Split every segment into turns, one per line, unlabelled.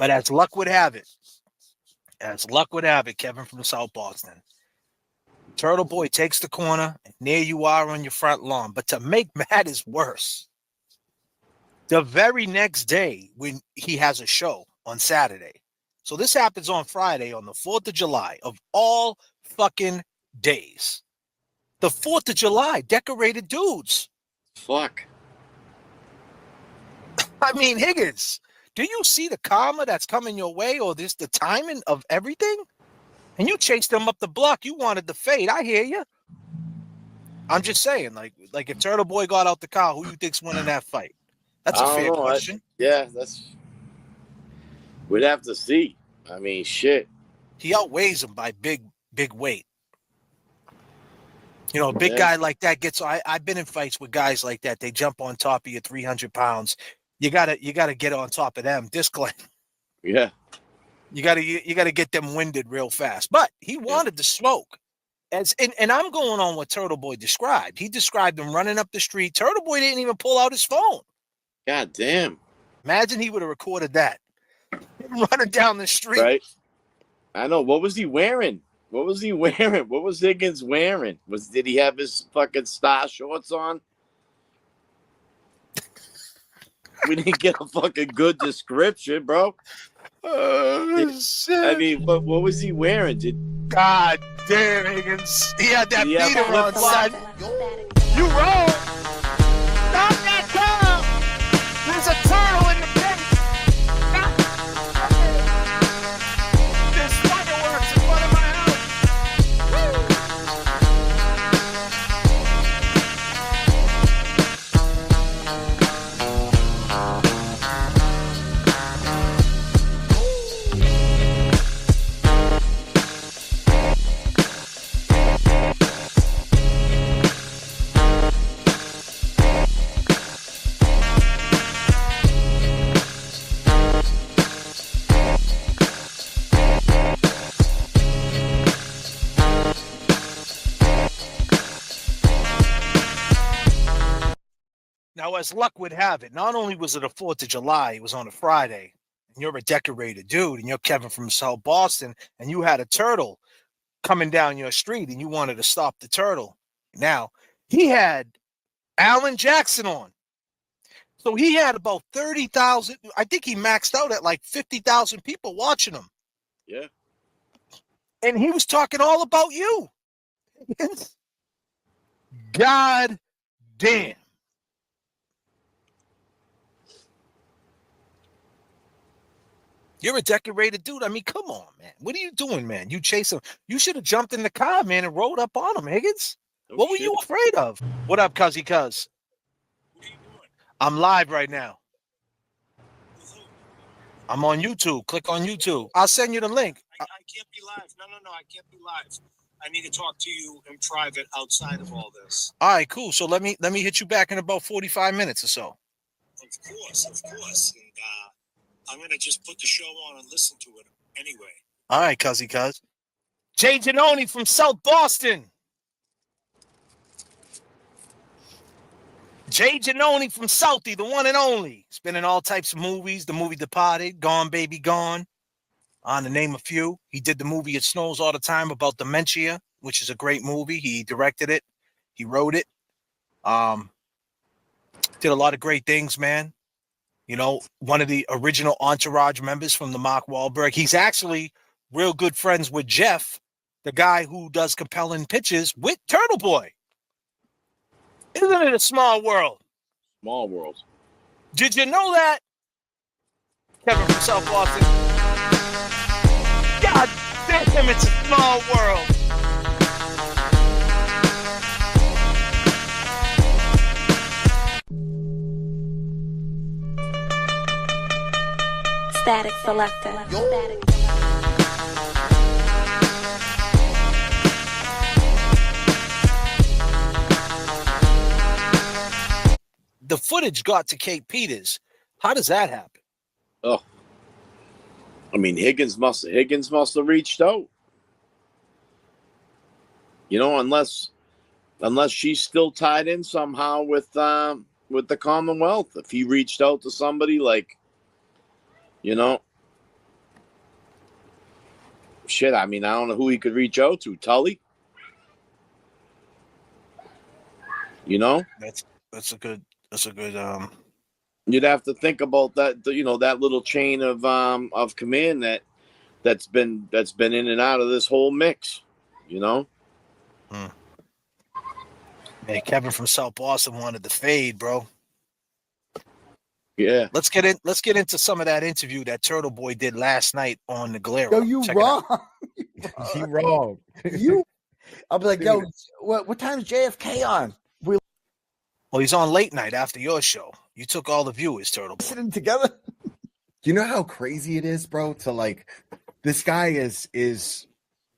But as luck would have it, Kevin from South Boston, Turtle Boy takes the corner, and there you are on your front lawn. But to make matters worse, the very next day when he has a show on Saturday. So this happens on Friday on the 4th of July of all fucking days. The 4th of July, decorated dudes.
Fuck.
I mean, Higgins, do you see the karma that's coming your way or this the timing of everything? And you chased them up the block. You wanted the fade. I hear you. I'm just saying, like if Turtle Boy got out the car, who you think's winning that fight? That's a fair question.
We'd have to see. I mean, shit.
He outweighs him by big weight. You know, a big guy like that gets. I've been in fights with guys like that. They jump on top of you 300 pounds. You gotta get on top of them. Disclaimer.
Yeah.
You gotta get them winded real fast. But he wanted the smoke. And I'm going on what Turtle Boy described. He described him running up the street. Turtle Boy didn't even pull out his phone.
God damn.
Imagine he would have recorded that. Him running down the street.
Right. I know. What was he wearing? What was Higgins wearing? Did he have his fucking star shorts on? We didn't get a fucking good description, bro.
Shit.
I mean, what was he wearing?
God damn, Higgins. He had that beater on, son. You wrong. Stop that car. There's a turtle in the pit. There's fireworks in front of my Now, as luck would have it, not only was it a 4th of July, it was on a Friday, and you're a decorated dude, and you're Kevin from South Boston, and you had a turtle coming down your street, and you wanted to stop the turtle. Now, he had Alan Jackson on. So he had about 30,000. I think he maxed out at like 50,000 people watching him.
Yeah.
And he was talking all about you. God damn. You're a decorated dude. I mean, come on, man. What are you doing, man? You chase him. You should have jumped in the car, man, and rolled up on him, Higgins. What were you afraid of? What up, Cuzzy Cuz?
What are you doing?
I'm live right now. I'm on YouTube. Click on YouTube. I'll send you the link.
I can't be live. No, I can't be live. I need to talk to you in private outside of all this.
All right, cool. So let me hit you back in about 45 minutes or so.
Of course. And I'm going to just put the show on and listen to it anyway.
All right, Cuzzy Cuz. Jay Giannone from South Boston. Jay Giannone from Southie, the one and only. He's been in all types of movies. The movie Departed, Gone Baby Gone, to name a few. He did the movie It Snows All the Time about dementia, which is a great movie. He directed it. He wrote it. Did a lot of great things, man. You know, one of the original Entourage members from the Mark Wahlberg. He's actually real good friends with Jeff, the guy who does compelling pitches with Turtle Boy. Isn't it a small world?
Small world.
Did you know that? Kevin from South Boston. God damn, it's a small world.
Static Selector. Static.
The footage got to Kate Peters. How does that happen?
Oh, I mean, Higgins must have reached out. You know, unless she's still tied in somehow with the Commonwealth. If he reached out to somebody like, you know, shit. I mean, I don't know who he could reach out to. Tully? You know?
That's a good
You'd have to think about that, that little chain of command that's been in and out of this whole mix,
Hey, Kevin from South Boston wanted to fade, bro.
Yeah.
Let's get into some of that interview that Turtle Boy did last night on the Galera.
Yo, you
Check
wrong.
You wrong.
I'll be like, yo, what time is JFK on? We
Well, he's on late night after your show. You took all the viewers, Turtle Boy.
sitting together.
You know how crazy it is, bro, to like this guy is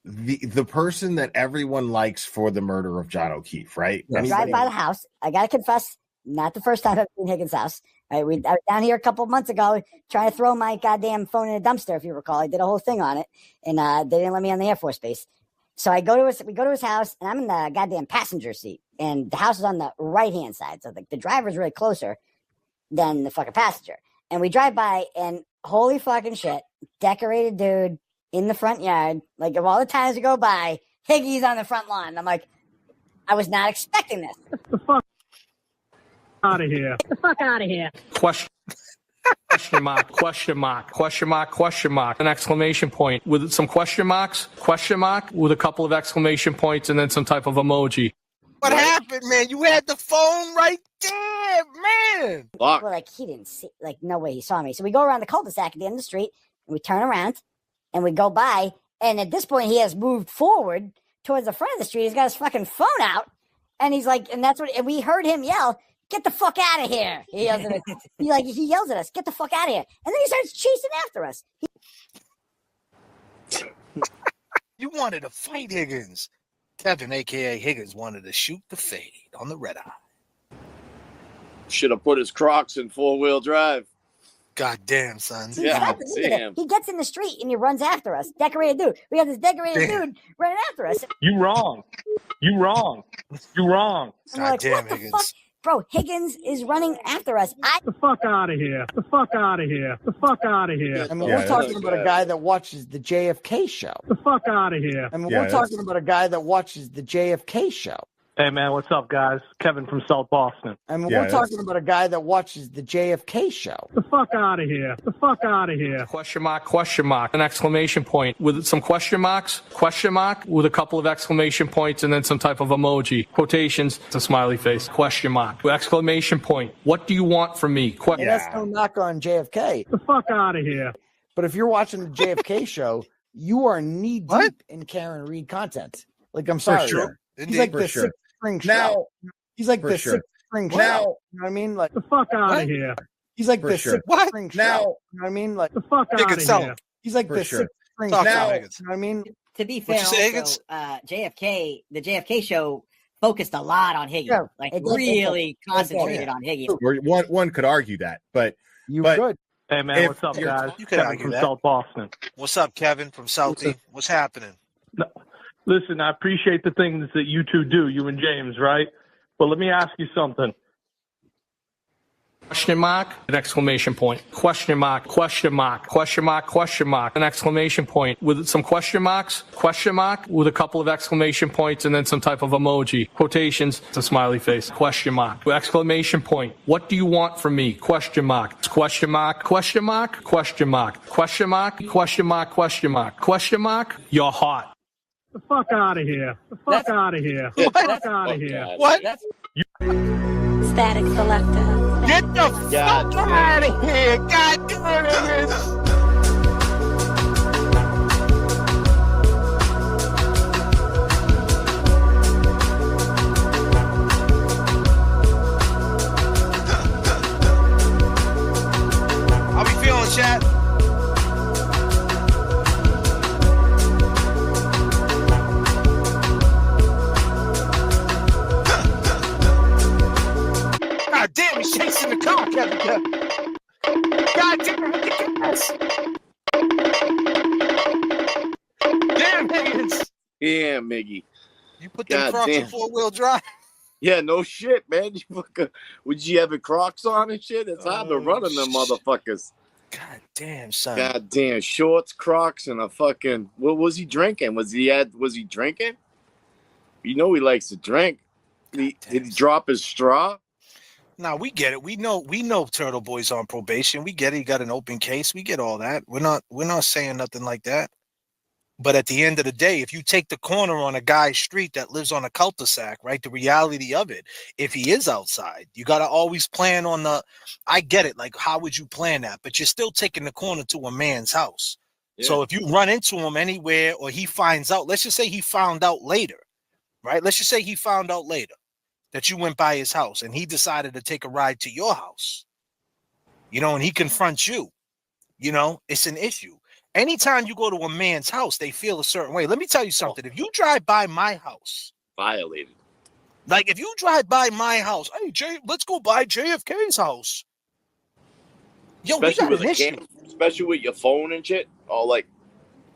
the person that everyone likes for the murder of John O'Keefe, right?
Yes.
Drive by the house. I gotta confess, not the first time I've been in Higgins' house. I was down here a couple of months ago trying to throw my goddamn phone in a dumpster, if you recall. I did a whole thing on it, and they didn't let me on the Air Force Base. So we go to his house, and I'm in the goddamn passenger seat, and the house is on the right-hand side. So the driver's really closer than the fucking passenger. And we drive by, and holy fucking shit, decorated dude in the front yard. Like, of all the times we go by, Higgy's on the front lawn. I'm like, I was not expecting this.
Get the fuck out of here.
Get the fuck out of here.
Question mark, an exclamation point with some question mark with a couple of exclamation points and then some type of emoji.
What happened, man? You had the phone right there, man.
Well, like, he didn't see, like, no way he saw me. So we go around the cul-de-sac at the end of the street, and we turn around, and we go by, and at this point, he has moved forward towards the front of the street. He's got his fucking phone out, and he's like, and we heard him yell, "Get the fuck out of here!" He yells at us. He yells at us, "Get the fuck out of here!" And then he starts chasing after us.
You wanted to fight Higgins. Kevin, a.k.a. Higgins, wanted to shoot the fade on the red eye.
Should have put his Crocs in 4-wheel drive.
God damn, son.
Yeah, damn.
He gets in the street and he runs after us. Decorated dude. We got this decorated dude running after us.
You wrong.
And we're like,
damn,
what the
Higgins.
fuck? Bro, Higgins is running after us.
Get the fuck out of here. The fuck out of here. The fuck out of here.
I mean,
Yeah,
we're talking about a guy that watches the JFK show.
The fuck out of here.
I mean,
Yeah,
we're talking about a guy that watches the JFK show.
Hey, man, what's up, guys? Kevin from South Boston.
I mean,
Yeah,
we're talking about a guy that watches the JFK show.
The fuck out of here. The fuck out of here. Question mark, an exclamation point with some question mark with a couple of exclamation points and then some type of emoji. Quotations, it's a smiley face. Question mark, exclamation point. What do you want from me?
And that's no knock on JFK.
The fuck out of here.
But if you're watching the JFK show, you are knee deep in Karenread content. Like, I'm sorry.
sure.
He's like
For
the
sure.
sixth string
Now-
show. He's like
for
the
sure.
sixth string show.
Now-
You know what I mean? Like,
The fuck out of here.
he's like
For
the
sure.
sixth
What?
string show.
Now-
You know what I mean? Like,
The fuck out
Higgins,
of
tell
here.
him.
he's like
For
the
sure.
sixth string
Talk
show.
to him,
You know
Higgins.
what I mean?
To be
What'd
fair,
you say, Higgins?
also, the JFK show focused a lot on Higgy.
Sure.
Like,
It did.
really
did.
concentrated on Higgy.
Or one could argue that, but
You
But-
good.
Hey, man,
If
what's up,
you're-
guys?
you could
Kevin
argue
from
that.
South Boston.
What's up, Kevin from Southie? What's happening?
Listen, I appreciate the things that you two do, you and James, right? But let me ask you something. Question mark, an exclamation point. Question mark, an exclamation point with some question mark with a couple of exclamation points and then some type of emoji. Quotations, it's a smiley face. Question mark, exclamation point. What do you want from me? Question mark, question mark. You're hot. The fuck out of here. The fuck out of here. The fuck out of here.
What?
Static selector.
Get the
God
fuck out of here. God damn it, Higgins. How we feeling, chat? God damn, he's chasing the car, Kevin. God damn, hit the gas. Damn, Higgins.
Yeah, Miggy.
You put them
God
Crocs in
damn.
4-wheel drive.
Yeah, no shit, man. Would you have your Crocs on and shit? It's hard to run on them motherfuckers.
God damn, son.
God damn, shorts, Crocs, and a fucking. What was he drinking? Was he drinking? You know he likes to drink. Did he drop his straw?
Now we get it. We know Turtle Boy's on probation. We get it. He got an open case. We get all that. We're not saying nothing like that. But at the end of the day, if you take the corner on a guy's street that lives on a cul-de-sac, right? The reality of it, if he is outside, you got to always plan on the. I get it. Like, how would you plan that? But you're still taking the corner to a man's house.
Yeah.
So if you run into him anywhere, or he finds out, let's just say he found out later, right? Let's just say he found out later that you went by his house and he decided to take a ride to your house, and he confronts you, it's an issue. Anytime you go to a man's house, they feel a certain way. Let me tell you something. If you drive by my house,
violated.
Like if you drive by my house, hey Jay, let's go by J.F.K's house. Yo,
Especially
we got an issue.
Especially with your phone and shit. All like,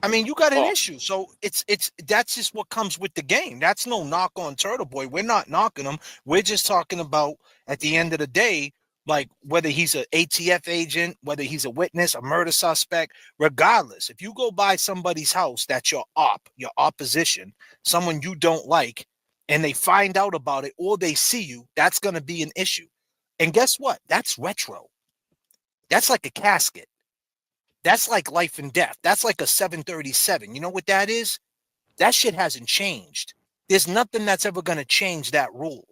I mean, you got an issue. So it's that's just what comes with the game. That's no knock on Turtle Boy. We're not knocking him. We're just talking about at the end of the day, like whether he's an ATF agent, whether he's a witness, a murder suspect, regardless. If you go by somebody's house that's your opposition, someone you don't like, and they find out about it or they see you, that's going to be an issue. And guess what? That's retro. That's like a casket. That's like life and death. That's like a 737. You know what that is? That shit hasn't changed. There's nothing that's ever going to change that rule.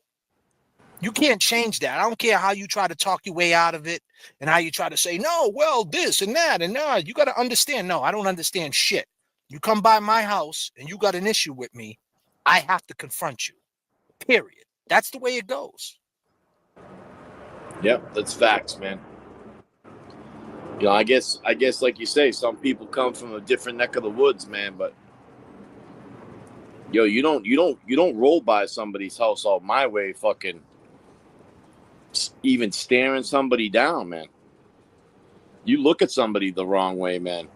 You can't change that. I don't care how you try to talk your way out of it and how you try to say, no, well, this and that. And no, you got to understand. No, I don't understand shit. You come by my house and you got an issue with me, I have to confront you. Period. That's the way it goes.
Yep, that's facts, man. I guess like you say, some people come from a different neck of the woods, man, but you don't roll by somebody's house all my way, fucking even staring somebody down, man. You look at somebody the wrong way, man.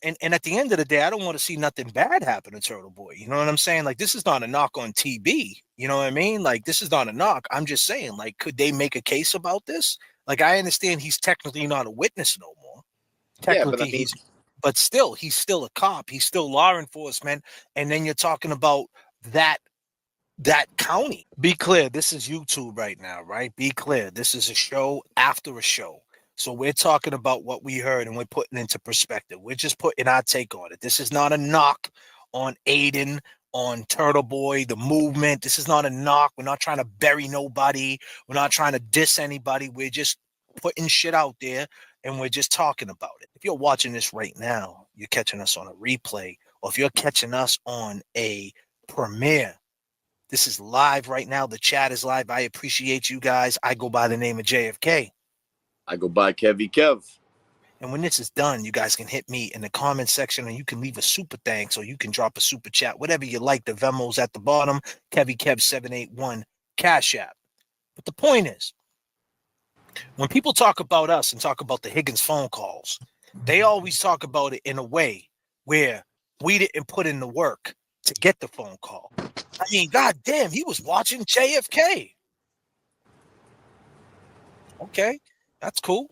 And at the end of the day, I don't want to see nothing bad happen to Turtle Boy. You know what I'm saying? Like, this is not a knock on TB. You know what I mean? Like, this is not a knock. I'm just saying, like, could they make a case about this? Like, I understand he's technically not a witness no more. Technically, but still, he's still a cop. He's still law enforcement. And then you're talking about that county. Be clear, this is YouTube right now, right? Be clear. This is a show after a show. So we're talking about what we heard and we're putting into perspective. We're just putting our take on it. This is not a knock on Aiden, on Turtle Boy, the movement. This is not a knock. We're not trying to bury nobody. We're not trying to diss anybody. We're just putting shit out there and we're just talking about it. If you're watching this right now, you're catching us on a replay, or if you're catching us on a premiere, this is live right now. The chat is live. I appreciate you guys. I go by the name of J.F.K.
I go by Kevy Kev.
And when this is done, you guys can hit me in the comment section and you can leave a super thanks or you can drop a super chat, whatever you like. The Venmo's at the bottom, Kevy Kev 781 Cash App. But the point is, when people talk about us and talk about the Higgins phone calls, they always talk about it in a way where we didn't put in the work to get the phone call. I mean, goddamn, he was watching J.F.K. Okay, that's cool.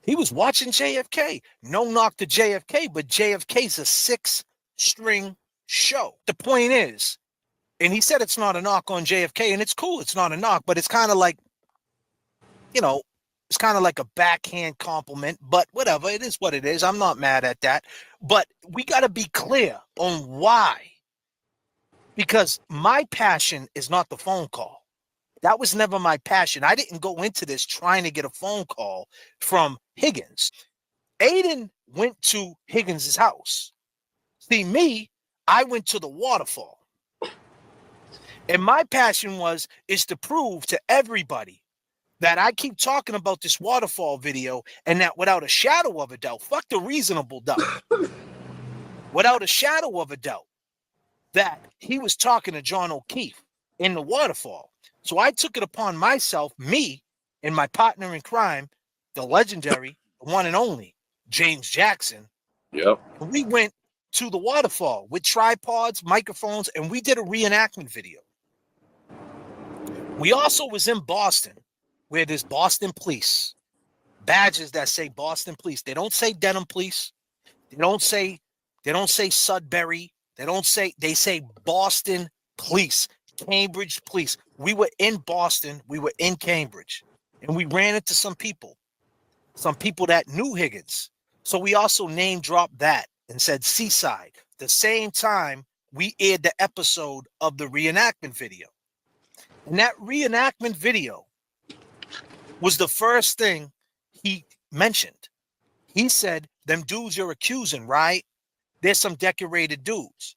He was watching J.F.K. No knock to J.F.K., but J.F.K.'s a 6-string show. The point is, and he said it's not a knock on J.F.K., and it's cool. It's not a knock, but it's kind of like, it's kind of like a backhand compliment, but whatever. It is what it is. I'm not mad at that. But we got to be clear on why. Because my passion is not the phone call. That was never my passion. I didn't go into this trying to get a phone call from Higgins. Aiden went to Higgins' house. See, me, I went to the Waterfall. And my passion is to prove to everybody that I keep talking about this Waterfall video and that without a shadow of a doubt, fuck the reasonable doubt, without a shadow of a doubt, that he was talking to John O'Keefe in the Waterfall. So I took it upon myself, me and my partner in crime, the legendary, the one and only, James Jackson.
Yep.
We went to the Waterfall with tripods, microphones, and we did a reenactment video. We also was in Boston, where there's Boston police. badges that say Boston Police. They don't say Denham Police. They don't say Sudbury. They say Boston Police, Cambridge Police. We were in Boston, we were in Cambridge, and we ran into some people that knew Higgins. So we also name dropped that and said Seaside. The same time we aired the episode of the reenactment video. And that reenactment video was the first thing he mentioned. He said, them dudes you're accusing, right? There's some decorated dudes.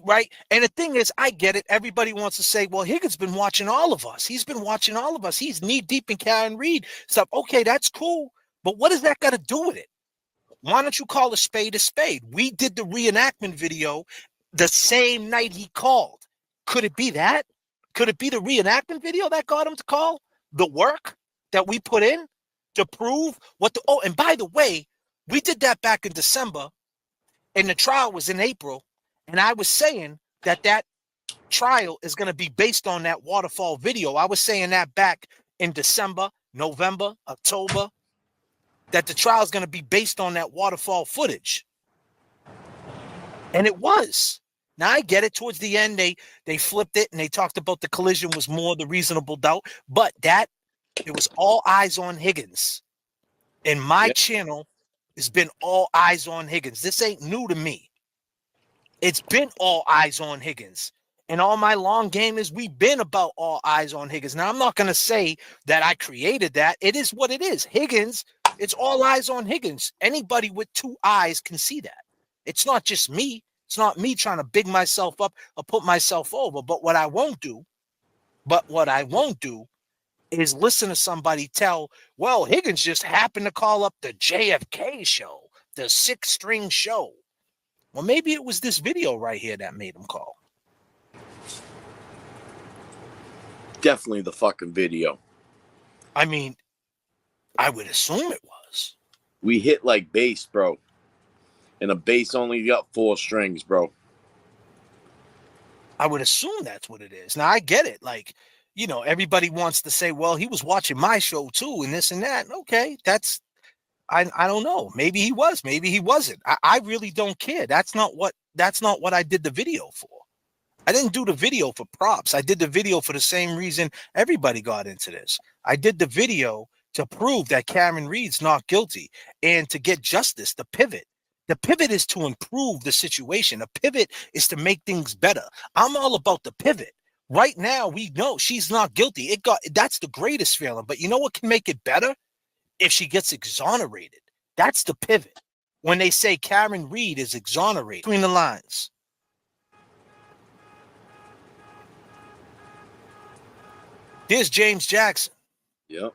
Right? And the thing is, I get it. Everybody wants to say, well, Higgins been watching all of us. He's been watching all of us. He's knee deep in Karenread stuff. Okay, that's cool. But what does that got to do with it? Why don't you call a spade a spade? We did the reenactment video the same night he called. Could it be that? Could it be the reenactment video that got him to call? The work that we put in to prove what the... Oh, and by the way, we did that back in December, and the trial was in April, and I was saying that trial is going to be based on that Waterfall video. I was saying that back in December, November, October, that the trial is going to be based on that Waterfall footage. And it was. Now, I get it. Towards the end, they flipped it, and they talked about the collision was more the reasonable doubt, but it was all eyes on Higgins. And my channel has been all eyes on Higgins. This ain't new to me. It's been all eyes on Higgins. And all my long game is we've been about all eyes on Higgins. Now, I'm not going to say that I created that. It is what it is. Higgins, it's all eyes on Higgins. Anybody with two eyes can see that. It's not just me. It's not me trying to big myself up or put myself over. But what I won't do is listen to somebody tell, well, Higgins just happened to call up the J.F.K. show, the 6-string show. Well, maybe it was this video right here that made him call.
Definitely the fucking video.
I mean, I would assume it was.
We hit like bass, bro. And a bass only got 4 strings, bro.
I would assume that's what it is. Now, I get it. Like, you know, everybody wants to say, well, he was watching my show too and this and that. Okay, I don't know. Maybe he was. Maybe he wasn't. I really don't care. That's not what I did the video for. I didn't do the video for props. I did the video for the same reason everybody got into this. I did the video to prove that Karenread's not guilty and to get justice, the pivot. The pivot is to improve the situation. The pivot is to make things better. I'm all about the pivot. Right now, we know she's not guilty. That's the greatest feeling. But you know what can make it better? If she gets exonerated. That's the pivot. When they say Karenread is exonerated, between the lines. Here's James Jackson.
Yep.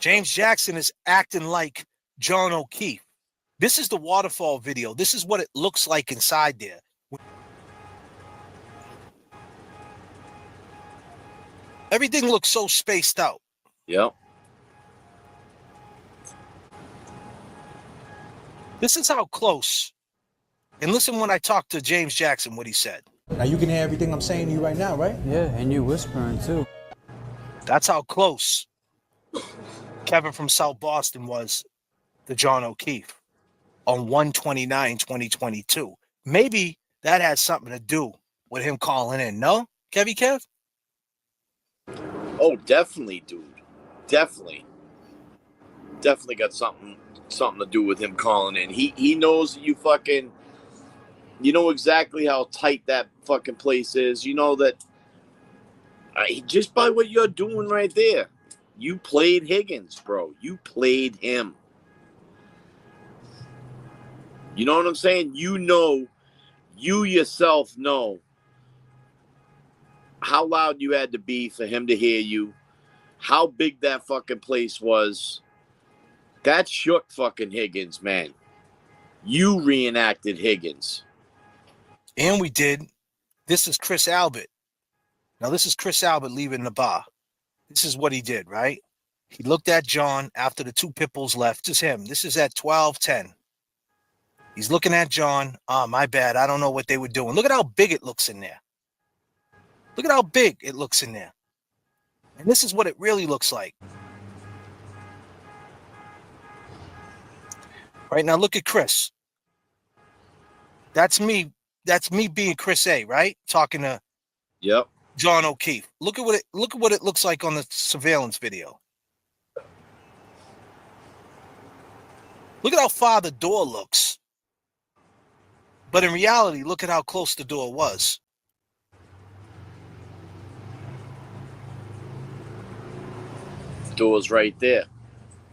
James Jackson is acting like John O'Keefe. This is the Waterfall video. This is what it looks like inside there. Everything looks so spaced out.
Yep.
This is how close. And listen when I talked to James Jackson, what he said.
Now you can hear everything I'm saying to you right now, right?
Yeah, and you whispering too.
That's how close Kevin from South Boston was to John O'Keefe on 1/29/2022. Maybe that has something to do with him calling in. No, Kev?
Oh, definitely, dude. Definitely got something to do with him calling in. He knows that you know exactly how tight that fucking place is. You know that just by what you're doing right there, you played Higgins, bro. You played him. You know what I'm saying? You yourself know how loud you had to be for him to hear you, how big that fucking place was. That shook fucking Higgins, man. You reenacted Higgins.
And we did. This is Chris Albert. Now, this is Chris Albert leaving the bar. This is what he did, right? He looked at John after the 2 pit bulls left. This is him. This is at 12:10. He's looking at John. Oh, my bad. I don't know what they were doing. Look at how big it looks in there. Look at how big it looks in there. And this is what it really looks like. Right now, look at Chris. That's me. That's me being Chris A, right? Talking to John O'Keefe. Look at what it looks like on the surveillance video. Look at how far the door looks. But in reality, look at how close the door was.
Door's right there.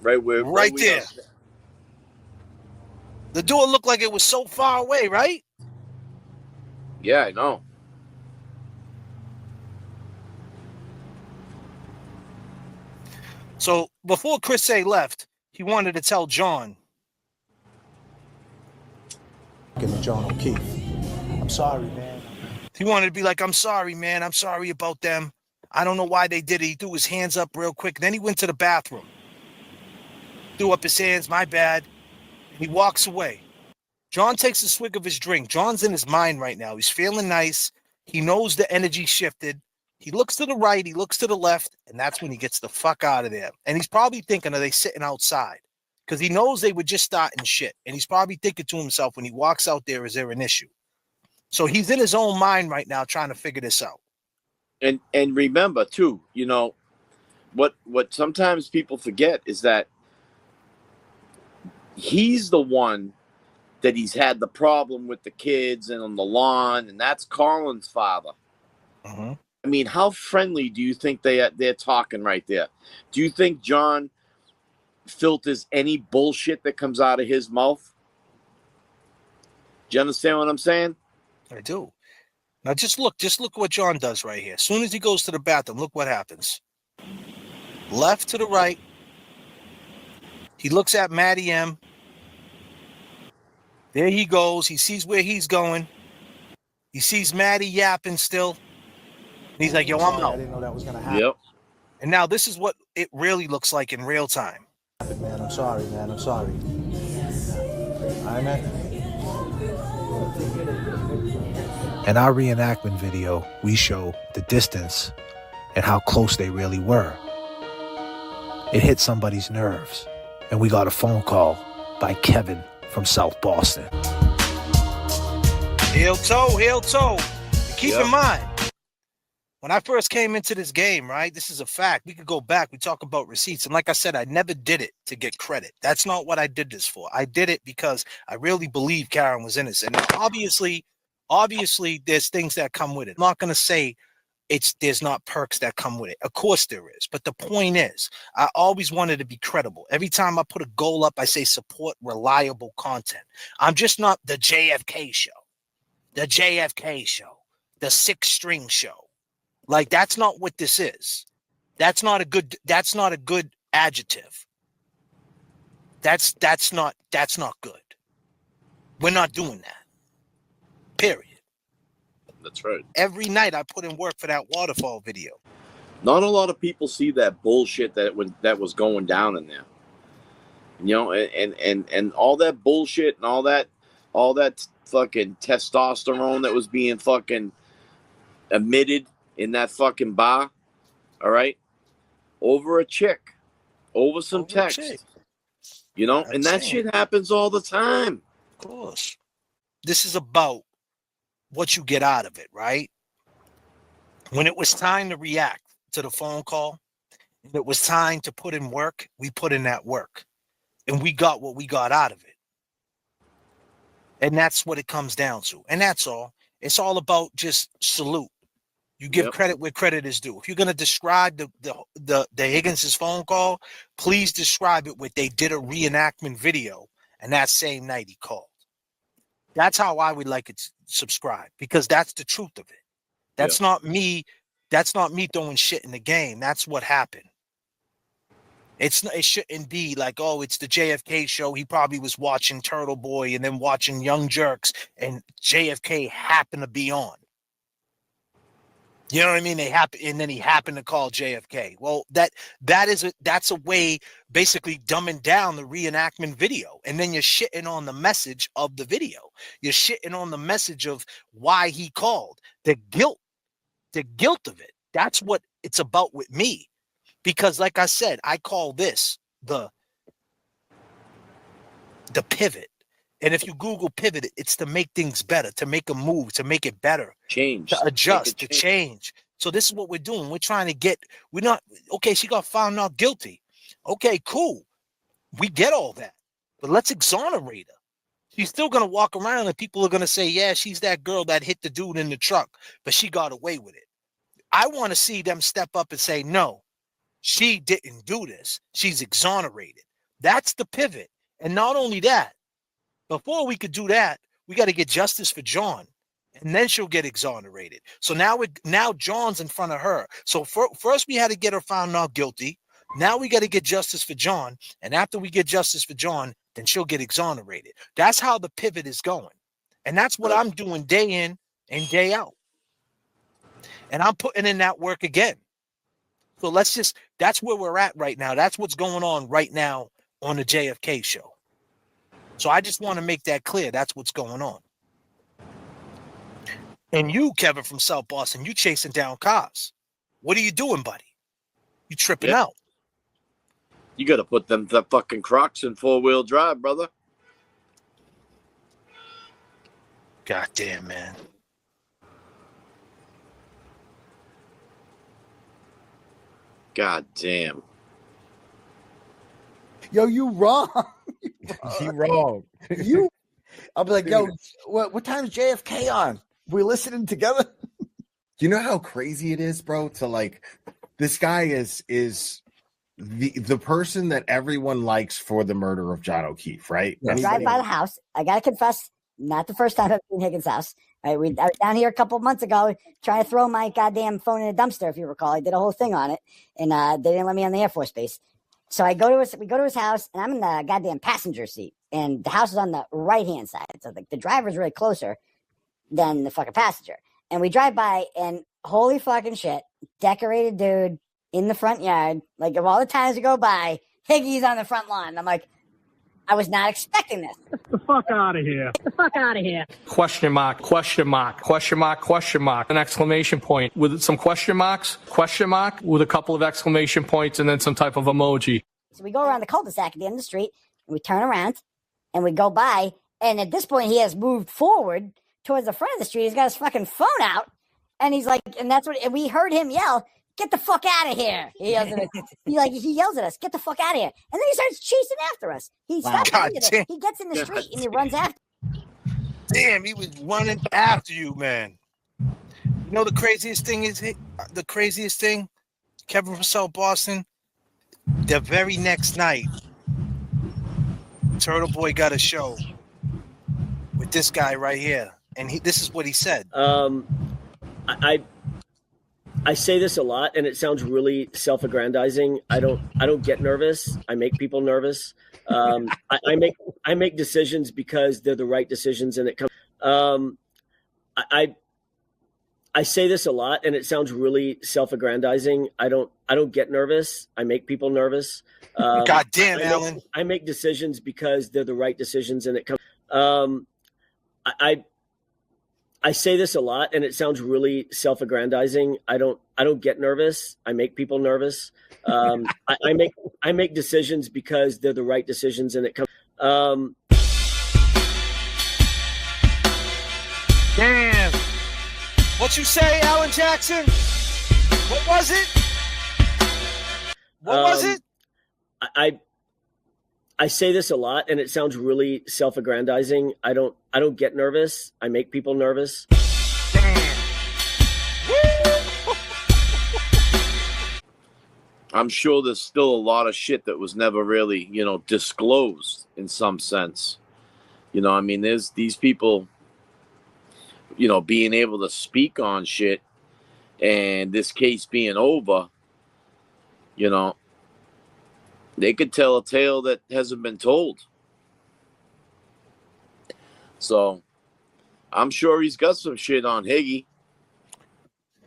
Right
there. The door looked like it was so far away, right?
Yeah, I know.
So before Chris A left, he wanted to tell John.
John O'Keefe. I'm sorry, man.
He wanted to be like, I'm sorry, man. I'm sorry about them. I don't know why they did it. He threw his hands up real quick. Then he went to the bathroom. Threw up his hands, my bad. And he walks away. John takes a swig of his drink. John's in his mind right now. He's feeling nice. He knows the energy shifted. He looks to the right. He looks to the left. And that's when he gets the fuck out of there. And he's probably thinking, are they sitting outside? Because he knows they were just starting shit. And he's probably thinking to himself, when he walks out there, is there an issue? So he's in his own mind right now trying to figure this out.
And remember, too, you know, what sometimes people forget is that he's the one that he's had the problem with the kids and on the lawn, and that's Colin's father.
Mm-hmm.
I mean, how friendly do you think they're talking right there? Do you think John filters any bullshit that comes out of his mouth? Do you understand what I'm saying?
I do. Now just look what John does right here. As soon as he goes to the bathroom, look what happens. Left to the right. He looks at Maddie M. There he goes. He sees where he's going. He sees Maddie yapping still. And he's like, yo, I'm out.
I didn't know that was going to happen.
Yep.
And now this is what it really looks like in real time.
Man, I'm sorry, man. I'm sorry. All right, man.
In our reenactment video, we show the distance and how close they really were. It hit somebody's nerves, and we got a phone call by Kevin from South Boston.
Heel toe. Keep in mind, when I first came into this game, right, this is a fact. We could go back. We talk about receipts. And like I said, I never did it to get credit. That's not what I did this for. I did it because I really believe Karen was innocent. And obviously, there's things that come with it. I'm not going to say there's not perks that come with it. Of course there is. But the point is, I always wanted to be credible. Every time I put a goal up, I say support reliable content. I'm just not the J.F.K. show. The J.F.K. show. The Six String show. Like, that's not what this is. That's not a good adjective. That's not good. We're not doing that. Period.
That's right.
Every night I put in work for that Waterfall video.
Not a lot of people see that bullshit that was going down in there. You know, and all that bullshit and all that fucking testosterone that was being fucking emitted in that fucking bar, all right, over a chick, over some text, you know, and that shit happens all the time.
Of course. This is about what you get out of it, right? When it was time to react to the phone call, and it was time to put in work, we put in that work, and we got what we got out of it. And that's what it comes down to. And that's all. It's all about just salute. You give credit where credit is due. If you're going to describe the Higgins' phone call, please describe it with they did a reenactment video, and that same night he called. That's how I would like it subscribed, because that's the truth of it. That's not me. That's not me throwing shit in the game. That's what happened. It shouldn't be like, oh, it's the JFK show. He probably was watching Turtle Boy and then watching Young Jerks, and JFK happened to be on. You know what I mean? And then he happened to call JFK. Well, that's a way basically dumbing down the reenactment video. And then you're shitting on the message of the video. You're shitting on the message of why he called. The guilt of it. That's what it's about with me. Because like I said, I call this the pivot. And if you Google pivot, it's to make things better, to make a move, to make it better,
change,
to adjust, to change. So this is what we're doing. We're trying to get, we're not, okay, she got found not guilty. Okay, cool. We get all that. But let's exonerate her. She's still going to walk around and people are going to say, yeah, she's that girl that hit the dude in the truck, but she got away with it. I want to see them step up and say, no, she didn't do this. She's exonerated. That's the pivot. And not only that, before we could do that, we got to get justice for John, and then she'll get exonerated. So now John's in front of her. So first we had to get her found not guilty. Now we got to get justice for John, and after we get justice for John, then she'll get exonerated. That's how the pivot is going, and that's what I'm doing day in and day out. And I'm putting in that work again. So that's where we're at right now. That's what's going on right now on the J.F.K. show. So I just want to make that clear. That's what's going on. And you, Kevin from South Boston, you chasing down cars. What are you doing, buddy? You tripping out.
You got to put the fucking Crocs in 4-wheel drive, brother.
God damn, man.
God damn.
Yo, you wrong.
You wrong.
I'll be like, yo, what time is JFK on? We listening together?
You know how crazy it is, bro, to like, this guy is the person that everyone likes for the murder of John O'Keefe, right?
I drive by the house. I gotta confess, not the first time I've been in Higgins' house. I was down here a couple months ago trying to throw my goddamn phone in a dumpster, if you recall. I did a whole thing on it, and they didn't let me on the Air Force Base. So we go to his house, and I'm in the goddamn passenger seat, and the house is on the right-hand side. So the driver's really closer than the fucking passenger. And we drive by, and holy fucking shit, decorated dude in the front yard. Like, of all the times to go by, Higgy's on the front lawn. I'm like, I was not expecting this.
Get the fuck out of here.
Get the fuck out of here.
Question mark, question mark, question mark, question mark, an exclamation point with some question marks, question mark with a couple of exclamation points, and then some type of emoji.
So we go around the cul-de-sac at the end of the street, and we turn around, and we go by, and at this point, he has moved forward towards the front of the street. He's got his fucking phone out, and he's like, and that's what, and we heard him yell, "Get the fuck out of here!" He yells at us. He yells at us, "Get the fuck out of here!" And then he starts chasing after us. He stops. He gets in the street and he runs after.
Damn, he was running after you, man. You know the craziest thing is Kevin from South Boston. The very next night, Turtle Boy got a show with this guy right here, and this is what he said.
I say this a lot, and it sounds really self-aggrandizing. I don't get nervous. I make people nervous. I make decisions because they're the right decisions, and it comes. I say this a lot, and it sounds really self-aggrandizing. I don't get nervous. I make people nervous.
God damn, Alan.
I make decisions because they're the right decisions, and it comes. I say this a lot, and it sounds really self-aggrandizing. I don't get nervous. I make people nervous. I make decisions because they're the right decisions, and it comes.
Damn. What you say, Alan Jackson? What was it? What was it?
I say this a lot, and it sounds really self-aggrandizing. I don't get nervous. I make people nervous.
I'm sure there's still a lot of shit that was never really, disclosed in some sense. I mean, there's these people, being able to speak on shit, and this case being over, they could tell a tale that hasn't been told. So I'm sure he's got some shit on Higgy.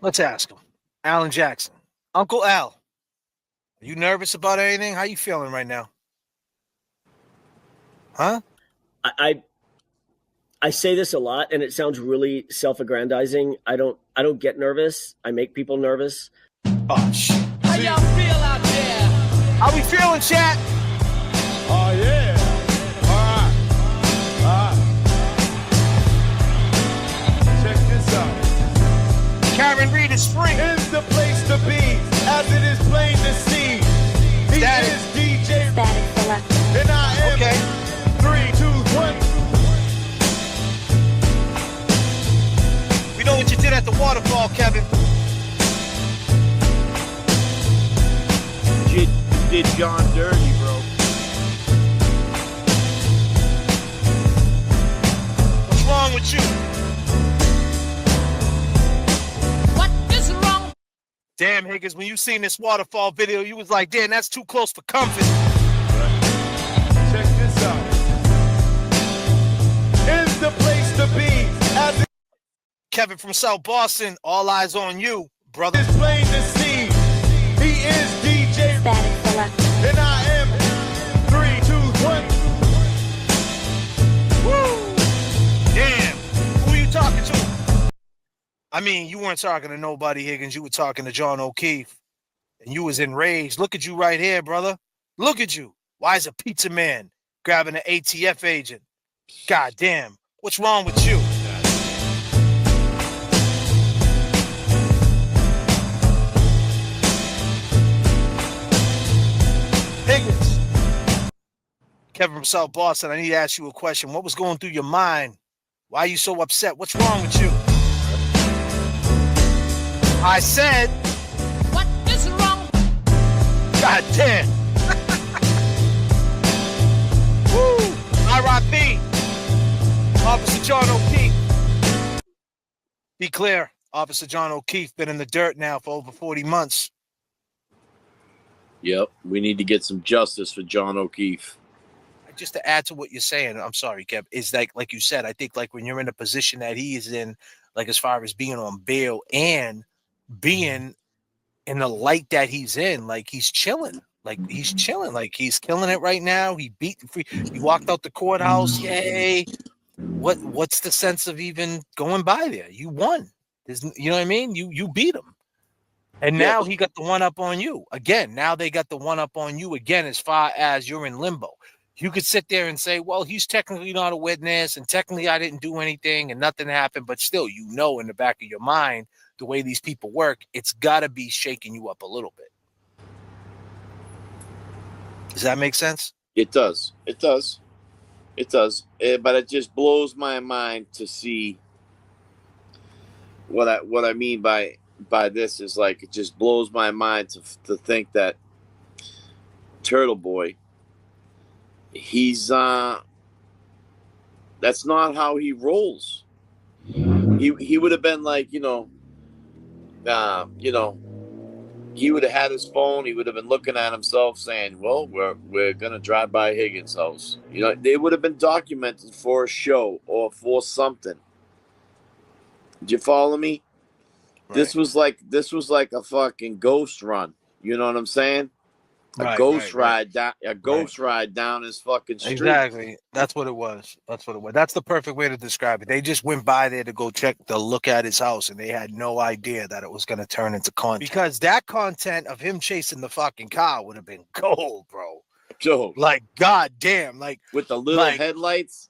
Let's ask him. Alan Jackson. Uncle Al, are you nervous about anything? How you feeling right now? Huh?
I say this a lot, and it sounds really self-aggrandizing. I don't get nervous. I make people nervous.
Oh, shit.
y'all feel out there?
How we feeling, chat?
Oh, yeah. All right. Check this out.
Karenread is free.
Is the place to be, as it is plain to see. He is DJ.
Static selector.
And I am.
Okay.
3, 2, 1.
We know what you did at the Waterfall, Kevin.
You did John dirty, bro.
What's wrong with you?
What is wrong?
Damn, Higgins, when you seen this Waterfall video, you was like, damn, that's too close for comfort.
Check this out. Is the place to be, as it
Kevin from South Boston, all eyes on you, brother.
is plain to see. He is DJ.
Static selector.
And I am 3, 2, 1.
Woo! Damn. Who are you talking to? I mean, you weren't talking to nobody, Higgins. You were talking to John O'Keefe. And you was enraged. Look at you right here, brother. Look at you. Why is a pizza man grabbing an ATF agent? God damn. What's wrong with you? Higgins. Kevin from South Boston, I need to ask you a question. What was going through your mind? Why are you so upset? What's wrong with you? I said,
What is wrong?
God damn. Woo! R.I.P. Officer John O'Keefe. Be clear, Officer John O'Keefe been in the dirt now for over 40 months.
Yep, we need to get some justice for John O'Keefe.
Just to add to what you're saying, I'm sorry, Kev, is like you said, I think like when you're in a position that he is in, like as far as being on bail and being in the light that he's in, like he's chilling. Like he's chilling. Like he's killing it right now. He beat free. He walked out the courthouse. Yay. What's the sense of even going by there? You won. You know what I mean? You beat him. And now he got the one up on you. Again, now they got the one up on you again as far as you're in limbo. You could sit there and say, well, he's technically not a witness and technically I didn't do anything and nothing happened. But still, you know, in the back of your mind, the way these people work, it's got to be shaking you up a little bit. Does that make sense?
It does. It does. It does. But it just blows my mind to see what I mean by this is like it just blows my mind to think that Turtle Boy, he's that's not how he rolls. He would have been like, he would have had his phone. He would have been looking at himself saying, well, we're going to drive by Higgins' house. They would have been documented for a show or for something. Did you follow me? Right. This was like a fucking ghost run. You know what I'm saying? A ghost ride down his fucking street.
Exactly. That's what it was. That's the perfect way to describe it. They just went by there to go look at his house, and they had no idea that it was going to turn into content. Because that content of him chasing the fucking car would have been gold, bro.
Joe,
like goddamn, like
with the little headlights,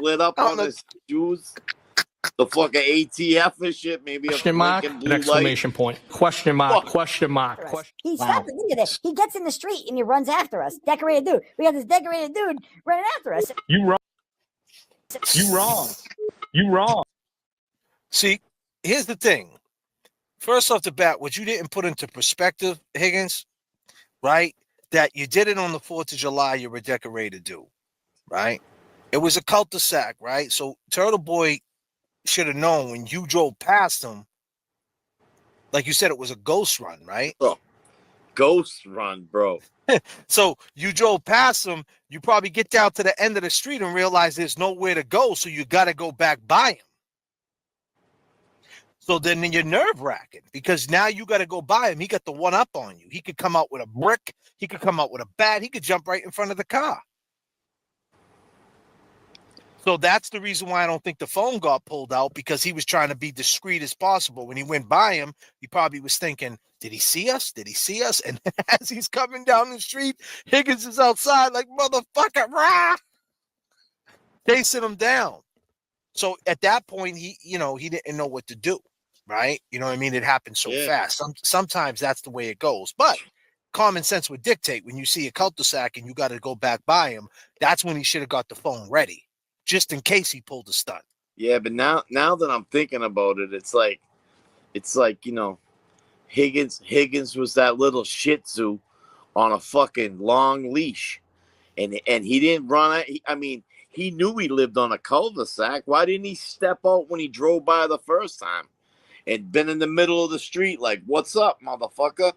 lit up on his shoes. The fucking ATF and shit, maybe
question mark, an exclamation point. Question mark, question mark.
He stopped and look at this. He gets in the street and he runs after us. Decorated dude. We got this decorated dude running after us.
You wrong. You wrong. You wrong.
See, here's the thing. First off the bat, what you didn't put into perspective, Higgins, right? That you did it on the 4th of July, you're a decorated dude, right? It was a cul-de-sac, right? So Turtle Boy should have known when you drove past him, like you said, it was a ghost run, right?
Bro, ghost run, bro.
So you drove past him, you probably get down to the end of the street and realize there's nowhere to go, so you got to go back by him. So then you're nerve-wracking because now you got to go by him. He got the one up on you. He could come out with a brick. He could come out with a bat. He could jump right in front of the car. So that's the reason why I don't think the phone got pulled out, because he was trying to be discreet as possible. When he went by him, he probably was thinking, did he see us? Did he see us? And as he's coming down the street, Higgins is outside like, motherfucker, rah! Chasing him down. So at that point, he didn't know what to do, right? You know what I mean? It happened so fast. Sometimes that's the way it goes. But common sense would dictate when you see a cul-de-sac and you got to go back by him, that's when he should have got the phone ready, just in case he pulled a stunt.
Yeah, but now that I'm thinking about it, it's like, Higgins was that little Shih Tzu on a fucking long leash, and he didn't run. He knew he lived on a cul-de-sac. Why didn't he step out when he drove by the first time and been in the middle of the street like, what's up, motherfucker?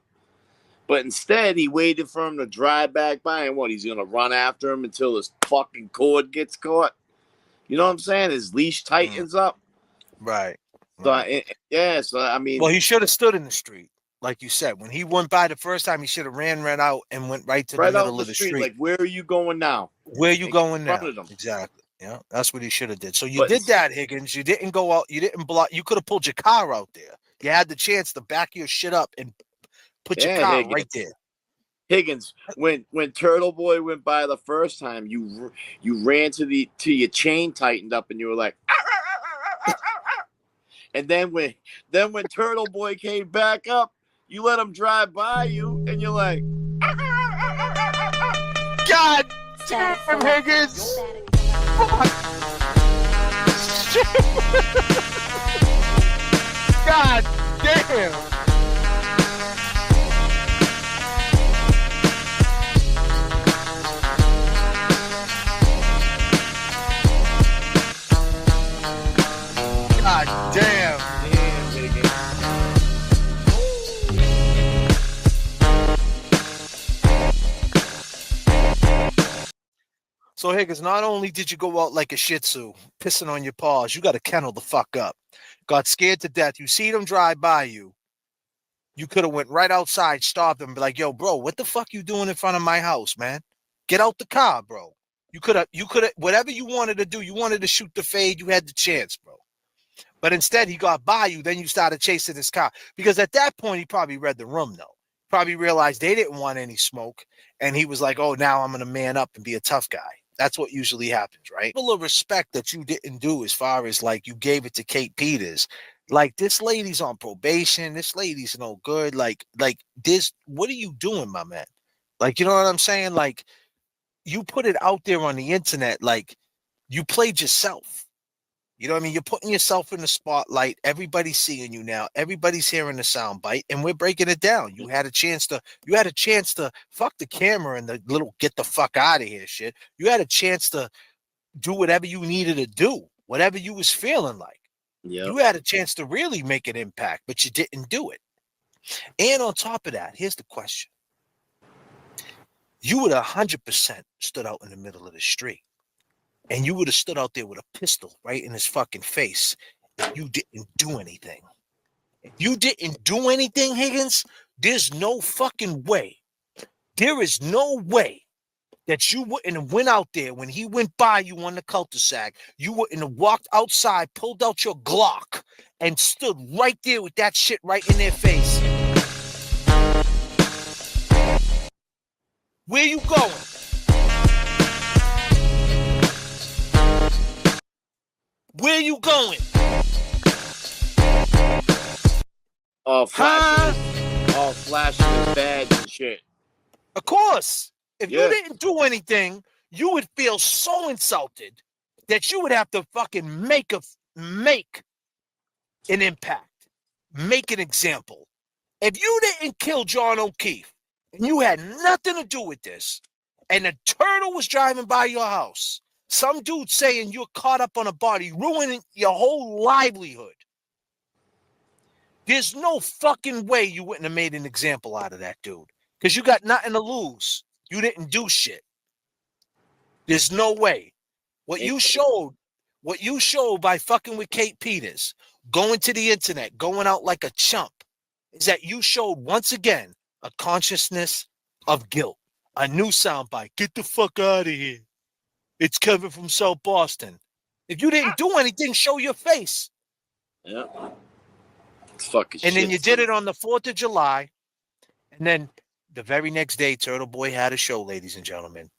But instead, he waited for him to drive back by, and he's going to run after him until his fucking cord gets caught? You know what I'm saying? His leash tightens up.
Right.
So, well,
he should have stood in the street. Like you said, when he went by the first time, he should have ran right out and went right to the middle of the street.
Like, where are you going now?
Where are you going now? Exactly. Yeah, that's what he should have did. So you did that, Higgins. You didn't go out. You didn't block. You could have pulled your car out there. You had the chance to back your shit up and put your car right there.
Higgins, when Turtle Boy went by the first time, you ran to your chain tightened up, and you were like, and then when Turtle Boy came back up, you let him drive by you, and you're like,
God damn, Higgins! God damn! God damn. So Higgins, not only did you go out like a Shih Tzu, pissing on your paws, you got to kennel the fuck up. Got scared to death. You see them drive by you. You could have went right outside, stopped them, be like, yo, bro, what the fuck you doing in front of my house, man? Get out the car, bro. You could have, whatever you wanted to do, you wanted to shoot the fade, you had the chance, bro. But instead, he got by you. Then you started chasing his car. Because at that point, he probably read the room, though. Probably realized they didn't want any smoke. And he was like, oh, now I'm going to man up and be a tough guy. That's what usually happens, right? A little respect that you didn't do as far as, like, you gave it to Kate Peters. Like, this lady's on probation. This lady's no good. Like this, what are you doing, my man? Like, you know what I'm saying? Like, you put it out there on the internet. Like, you played yourself. You know what I mean? You're putting yourself in the spotlight. Everybody's seeing you now. Everybody's hearing the soundbite, and we're breaking it down. You had a chance to fuck the camera and the little get the fuck out of here shit. You had a chance to do whatever you needed to do, whatever you was feeling like.
Yep.
You had a chance to really make an impact, but you didn't do it. And on top of that, here's the question. You would 100% stood out in the middle of the street. And you would have stood out there with a pistol right in his fucking face if you didn't do anything. If you didn't do anything, Higgins, there's no fucking way. There is no way that you wouldn't have went out there when he went by you on the cul-de-sac. You wouldn't have walked outside, pulled out your Glock, and stood right there with that shit right in their face. Where you going? Where you going?
All flashing his badge and shit.
Of course. If you didn't do anything, you would feel so insulted that you would have to fucking make an impact. Make an example. If you didn't kill John O'Keefe and you had nothing to do with this, and a turtle was driving by your house, some dude saying you're caught up on a body, ruining your whole livelihood. There's no fucking way you wouldn't have made an example out of that dude. Because you got nothing to lose. You didn't do shit. There's no way. What you showed by fucking with Kate Peters, going to the internet, going out like a chump, is that you showed once again a consciousness of guilt. A new soundbite. Get the fuck out of here. It's Kevin from South Boston. If you didn't do anything, show your face.
Yeah. It's fucking
and
shit.
then you did it on the 4th of July. And then the very next day, Turtle Boy had a show, ladies and gentlemen.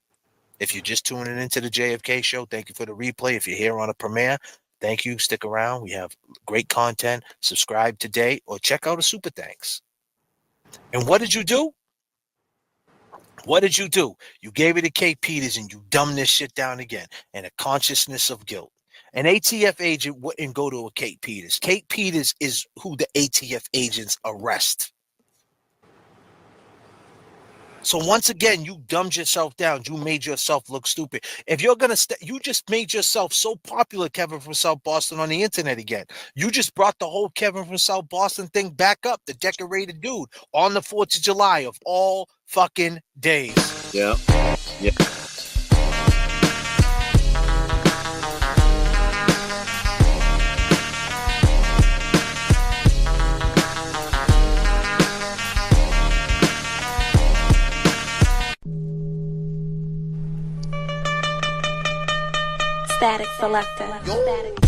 If you're just tuning into the JFK show, thank you for the replay. If you're here on a premiere, thank you. Stick around. We have great content. Subscribe today or check out a Super Thanks. And what did you do? What did you do? You gave it to Kate Peters and you dumbed this shit down again. And a consciousness of guilt. An ATF agent wouldn't go to a Kate Peters. Kate Peters is who the ATF agents arrest. So once again, you dumbed yourself down. You made yourself look stupid. If you're going to you just made yourself so popular, Kevin from South Boston, on the internet again. You just brought the whole Kevin from South Boston thing back up, the decorated dude, on the 4th of July of all fucking days.
Yeah. Yeah.
Static selector. Static.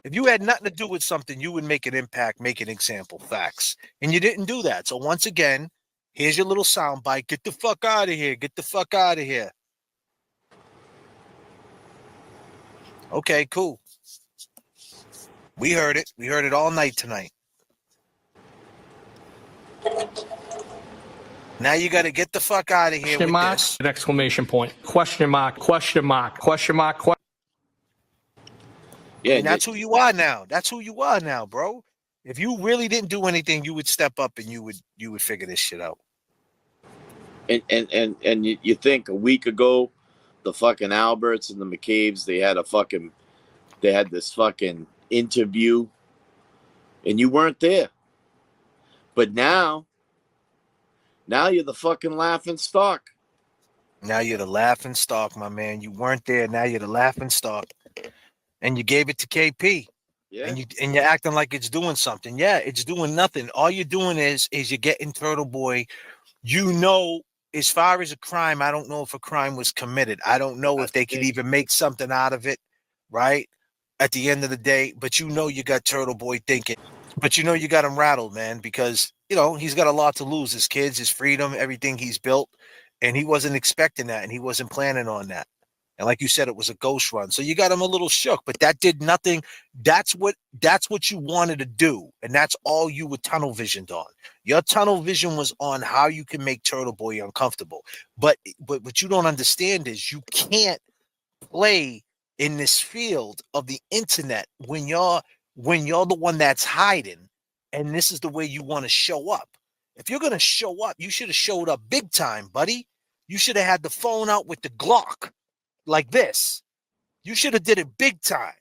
If you had nothing to do with something, you would make an impact, make an example, facts. And you didn't do that. So once again, here's your little sound bite. Get the fuck out of here. Get the fuck out of here. Okay, cool. We heard it. We heard it all night tonight. Now you got to get the fuck out of here
Question
with
mark,
this.
an exclamation point. Question mark, question mark, question mark, question.
Yeah,
And that's who you are now. That's who you are now, bro. If you really didn't do anything, you would step up and you would figure this shit out.
And you think a week ago, the fucking Alberts and the McCabe's, they had this fucking interview, and you weren't there. But now you're the fucking laughing stock.
Now you're the laughing stock, my man. You weren't there. Now you're the laughing stock. And you gave it to KP.
Yeah.
And you're acting like it's doing something. Yeah, it's doing nothing. All you're doing is you're getting Turtle Boy. You know, as far as a crime, I don't know if a crime was committed. I don't know if they could even make something out of it, right? At the end of the day, but you know you got Turtle Boy thinking. But you know you got him rattled, man, because you know he's got a lot to lose. His kids, his freedom, everything he's built, and he wasn't expecting that, and he wasn't planning on that. And like you said, it was a ghost run, so you got him a little shook. But that did nothing. That's what you wanted to do, and that's all you were tunnel visioned on. Your tunnel vision was on how you can make Turtle Boy uncomfortable. But what you don't understand is you can't play in this field of the internet when you're the one that's hiding, and this is the way you want to show up. If you're gonna show up, you should have showed up big time, buddy. You should have had the phone out with the Glock like this. You should have did it big time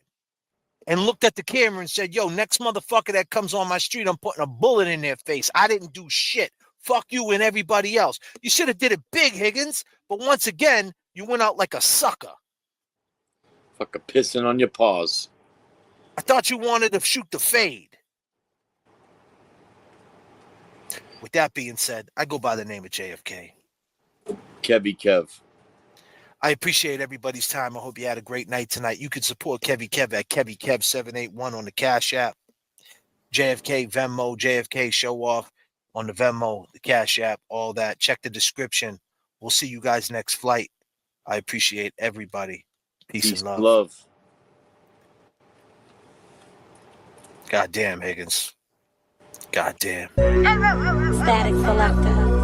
and looked at the camera and said, yo, next motherfucker that comes on my street, I'm putting a bullet in their face. I didn't do shit. Fuck you and everybody else. You should have did it big, Higgins. But once again, you went out like a sucker.
Fucking pissing on your paws.
I thought you wanted to shoot the fade. With that being said, I go by the name of JFK.
Kevy Kev.
I appreciate everybody's time. I hope you had a great night tonight. You can support Kevy Kev at Kevy Kev 781 on the Cash App. JFK Venmo, JFK Show Off on the Venmo, the Cash App, all that. Check the description. We'll see you guys next flight. I appreciate everybody. Peace and love.
Love.
God damn, Higgins. God damn.
Static selector.